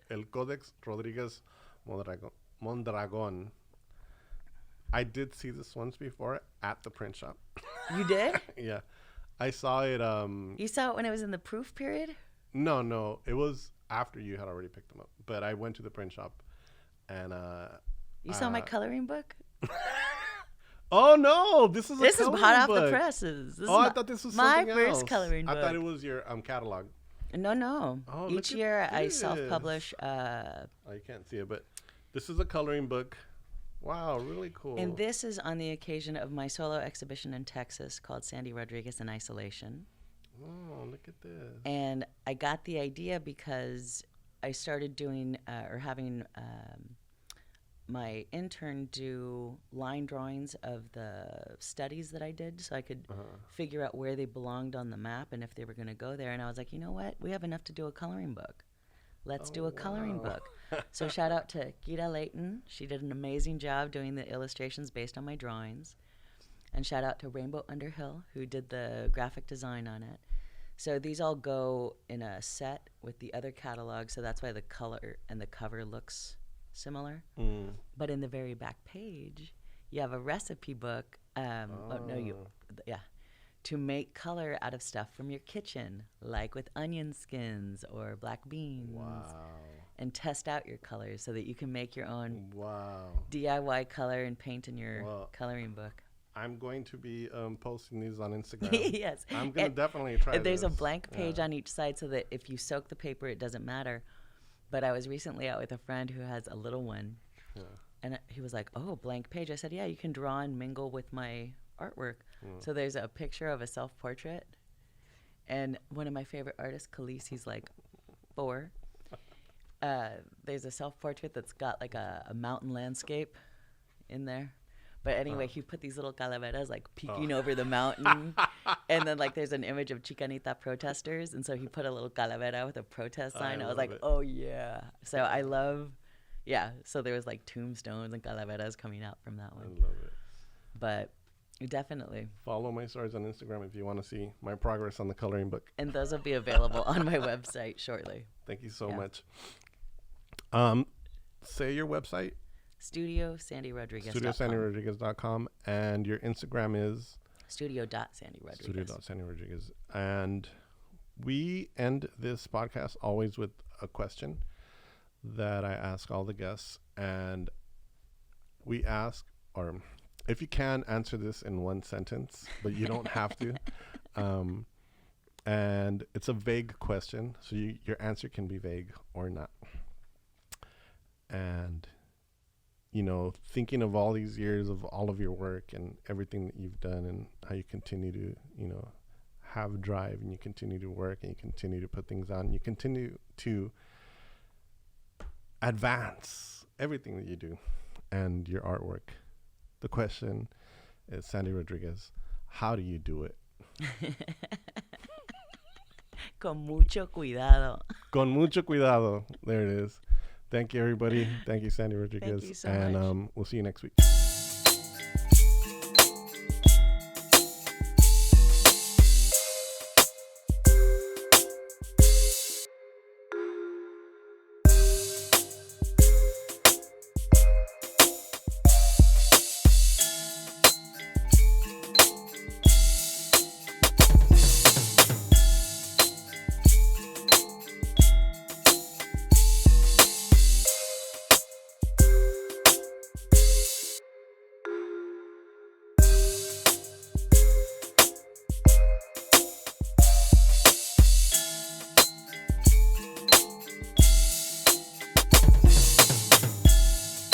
El Codex Rodriguez-Mondragón. I did see this once before at the print shop. You did? Yeah. I saw it. You saw it when it was in the proof period? No, it was after you had already picked them up. But I went to the print shop, and you saw my coloring book? Oh no! This is hot off book. The presses. I thought this was something my else. first coloring book. I thought it was your catalog. No. Oh, each year I self-publish. You can't see it, but this is a coloring book. Wow, really cool. And this is on the occasion of my solo exhibition in Texas called Sandy Rodriguez in Isolation. Oh, look at this. And I got the idea because I started doing or having my intern do line drawings of the studies that I did so I could figure out where they belonged on the map and if they were going to go there. And I was like, you know what? We have enough to do a coloring book. Let's do a coloring book. So shout out to Kira Layton. She did an amazing job doing the illustrations based on my drawings. And shout out to Rainbow Underhill, who did the graphic design on it. So these all go in a set with the other catalog, so that's why the color and the cover looks similar. But in the very back page, you have a recipe book. To make color out of stuff from your kitchen, like with onion skins or black beans. Wow. And test out your colors so that you can make your own wow DIY color and paint in your coloring book. I'm going to be posting these on Instagram. Yes. I'm going to definitely try There's a blank page on each side so that if you soak the paper, it doesn't matter. But I was recently out with a friend who has a little one. Yeah. And he was like, oh, blank page. I said, yeah, you can draw and mingle with my artwork. So there's a picture of a self-portrait. And one of my favorite artists, Khalees, he's like 4. There's a self-portrait that's got like a mountain landscape in there. But anyway, he put these little calaveras like peeking over the mountain. And then like there's an image of Chicanita protesters. And so he put a little calavera with a protest sign. I was like, oh yeah. So I love, so there was like tombstones and calaveras coming out from that one. I love it. But definitely. Follow my stories on Instagram if you want to see my progress on the coloring book. And those will be available on my website shortly. Thank you so much. Say your website. StudioSandyRodriguez.com. StudioSandyRodriguez.com. And your Instagram is? Studio.SandyRodriguez. Studio.SandyRodriguez. And we end this podcast always with a question that I ask all the guests. And we ask, or if you can, answer this in one sentence, but you don't have to. And it's a vague question, so your answer can be vague or not. And, thinking of all these years of all of your work and everything that you've done and how you continue to, have drive and you continue to work and you continue to put things out and you continue to advance everything that you do and your artwork. The question is, Sandy Rodriguez, how do you do it? Con mucho cuidado. Con mucho cuidado. There it is. Thank you, everybody. Thank you, Sandy Rodriguez. Thank you so much. And we'll see you next week.